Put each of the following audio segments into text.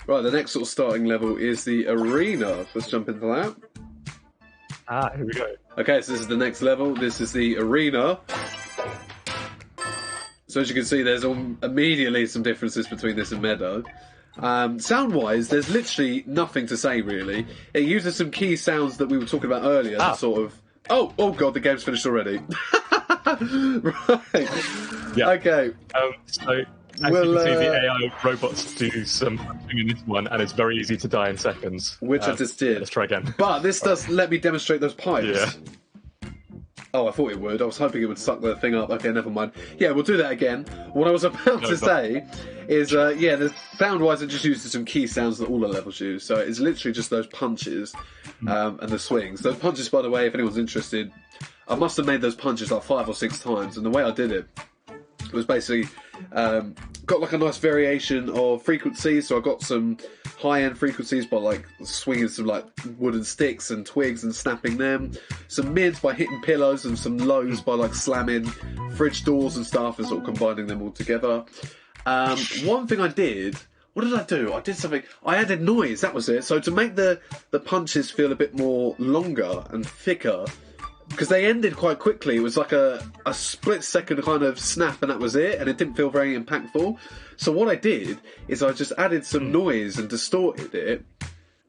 Right, the next sort of starting level is the arena. Let's jump into that. Ah, here we go. Okay, so this is the next level. This is the arena. So as you can see, there's immediately some differences between this and Meadow. Sound-wise, there's literally nothing to say, really. It uses some key sounds that we were talking about earlier. That sort of... Oh God, the game's finished already. Right. Yeah. Okay. So... As you can see, the AI robots do some punching in this one, and it's very easy to die in seconds. Which I just did. Let's try again. But this does let me demonstrate those pipes. Yeah. Oh, I thought it would. I was hoping it would suck the thing up. Okay, never mind. Yeah, we'll do that again. What I was about to say is, the sound-wise, it just uses some key sounds that all the levels use. So it's literally just those punches and the swings. Those punches, by the way, if anyone's interested, I must have made those punches like 5 or 6 times, and the way I did it was basically got like a nice variation of frequencies. So I got some high-end frequencies by like swinging some like wooden sticks and twigs and snapping them, some mids by hitting pillows, and some lows by like slamming fridge doors and stuff and sort of combining them all together. One thing I did, what did I do? I did something, I added noise, that was it. So to make the punches feel a bit more longer and thicker, because they ended quite quickly. It was like a split-second kind of snap, and that was it, and it didn't feel very impactful. So what I did is I just added some noise and distorted it,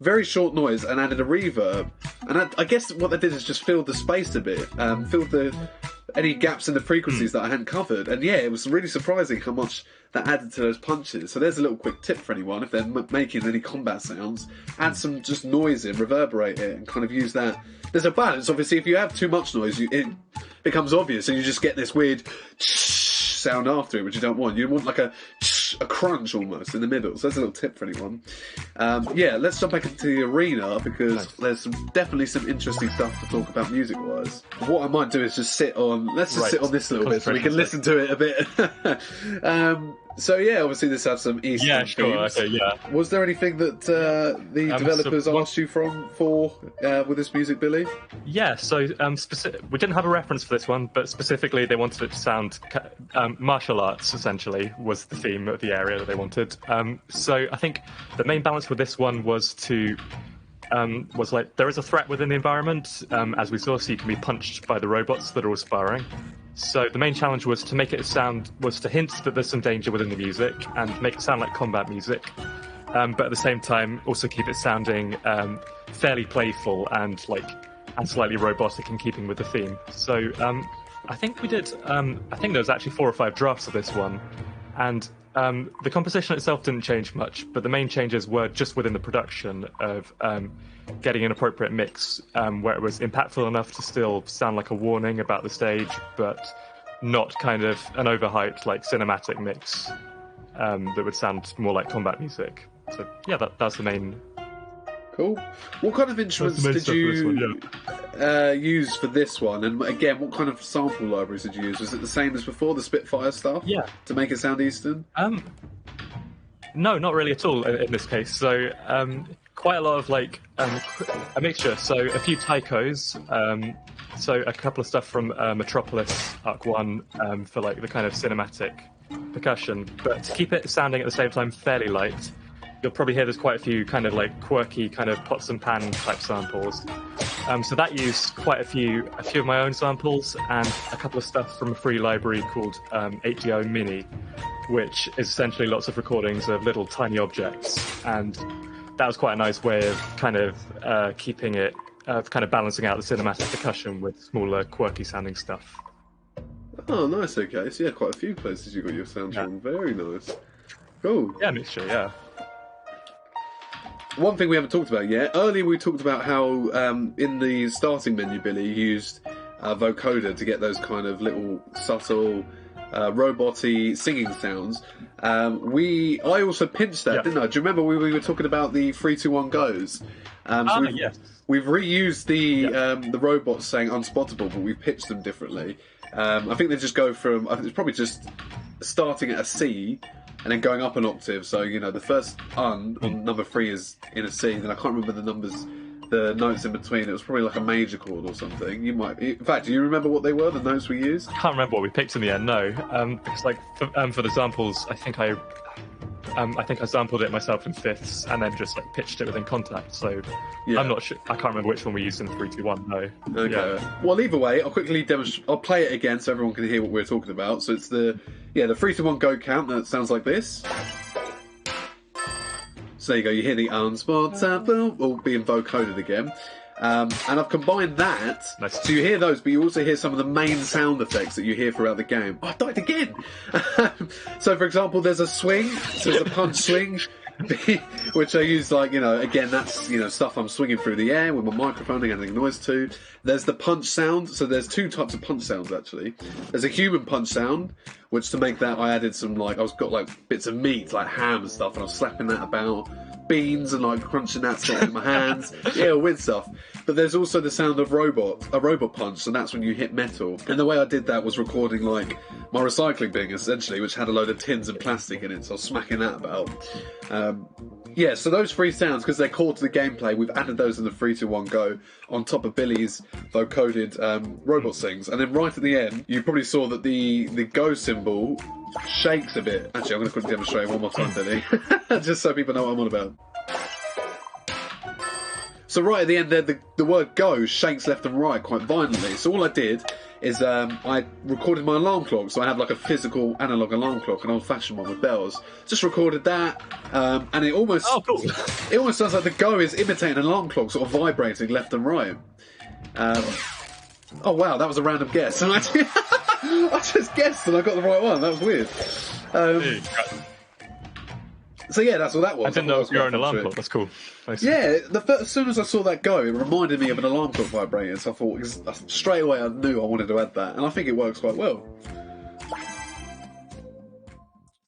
very short noise, and added a reverb. And I guess what I did is just filled the space a bit, filled any gaps in the frequencies that I hadn't covered. And yeah, it was really surprising how much that added to those punches. So there's a little quick tip for anyone, if they're making any combat sounds, add some just noise in, reverberate it, and kind of use that. There's a balance, obviously. If you have too much noise, it becomes obvious, and you just get this weird sound after it, which you don't want. You want like a crunch almost in the middle. So that's a little tip for anyone. Yeah, let's jump back into the arena, because there's definitely some interesting stuff to talk about music-wise. What I might do is just sit on... Let's just sit on this a little bit so we can listen to it a bit. So yeah, obviously this has some Eastern themes. Okay, yeah. Was there anything that the developers asked you for with this music, Billy? Yeah, so we didn't have a reference for this one, but specifically they wanted it to sound martial arts, essentially, was the theme of the area that they wanted. So I think the main balance with this one was was like there is a threat within the environment, as we saw, so you can be punched by the robots that are all sparring. So the main challenge was to make it was to hint that there's some danger within the music and make it sound like combat music, but at the same time also keep it sounding fairly playful and slightly robotic in keeping with the theme. So I think we did. I think there was actually 4 or 5 drafts of this one, and the composition itself didn't change much, but the main changes were just within the production of getting an appropriate mix, where it was impactful enough to still sound like a warning about the stage, but not kind of an overhyped like cinematic mix that would sound more like combat music. So yeah, that's the main. Cool. What kind of instruments did you use for this one? And again, what kind of sample libraries did you use? Was it the same as before, the Spitfire stuff? Yeah. To make it sound Eastern? No, not really at all in this case. So quite a lot of a mixture. So a few taikos. So a couple of stuff from Metropolis Arc 1 for like the kind of cinematic percussion. But to keep it sounding at the same time fairly light, you'll probably hear there's quite a few kind of like quirky kind of pots and pan type samples. So that used quite a few of my own samples and a couple of stuff from a free library called 8DO Mini, which is essentially lots of recordings of little tiny objects. And that was quite a nice way of kind of keeping it, kind of balancing out the cinematic percussion with smaller quirky sounding stuff. Oh, nice, okay. So yeah, quite a few places you got your sounds from. Very nice. Cool. Yeah, mixture, yeah. One thing we haven't talked about yet. Earlier we talked about how in the starting menu, Billy used vocoder to get those kind of little subtle robot-y singing sounds. I also pinched that, didn't I? Do you remember we were talking about the 3, 2, 1 goes? Yes. We've reused the robots saying Unspottable, but we've pitched them differently. I think they just go from... I think it's probably just starting at a C and then going up an octave. So, you know, the first on number 3 is in a C, then I can't remember the notes in between. It was probably like a major chord or something. You might... In fact, do you remember what they were, the notes we used? I can't remember what we picked in the end, no. Because, like, for the samples, I think I think I sampled it myself in fifths and then just like pitched it within Contact. So Yeah. I'm not sure. I can't remember which one we used in 3, 2, 1. No. Okay. Yeah. Well, either way, I'll quickly demonstrate. I'll play it again so everyone can hear what we're talking about. So it's the 3 to 1 go count that sounds like this. So there you go. You hear the Unspottable all being vocoded again. And I've combined that, Nice. so you hear those, but you also hear some of the main sound effects that you hear throughout the game. Oh, I died again! So, for example, there's a swing, so there's a punch swing, which I use like, again, that's, stuff I'm swinging through the air with my microphone and adding noise to. There's the punch sound, so there's 2 types of punch sounds, actually. There's a human punch sound, which to make that, I added some, I've got, bits of meat, like ham and stuff, and I was slapping that about. Beans and crunching that stuff in my hands. Yeah, weird stuff. But there's also the sound of a robot punch, and that's when you hit metal. And the way I did that was recording my recycling bin essentially, which had a load of tins and plastic in it, so I was smacking that about. So those 3 sounds, because they're core to the gameplay, we've added those in the 3, 2, 1 go on top of Billy's vocoded robot sings. And then right at the end, you probably saw that the go symbol shakes a bit. Actually, I'm going to quickly demonstrate it one more time, Billy, just so people know what I'm on about. So right at the end there, the word go shakes left and right quite violently. So all I did is I recorded my alarm clock. So I have a physical analog alarm clock, an old-fashioned one with bells. Just recorded that, and it almost cool. It almost sounds like the go is imitating an alarm clock, sort of vibrating left and right. Oh wow, that was a random guess. And I just guessed and I got the right one. That was weird. So yeah, that's what that was. I didn't know you were an alarm clock. That's cool. Nice. Yeah, as soon as I saw that go, it reminded me of an alarm clock vibrating. So I thought straight away I knew I wanted to add that, and I think it works quite well.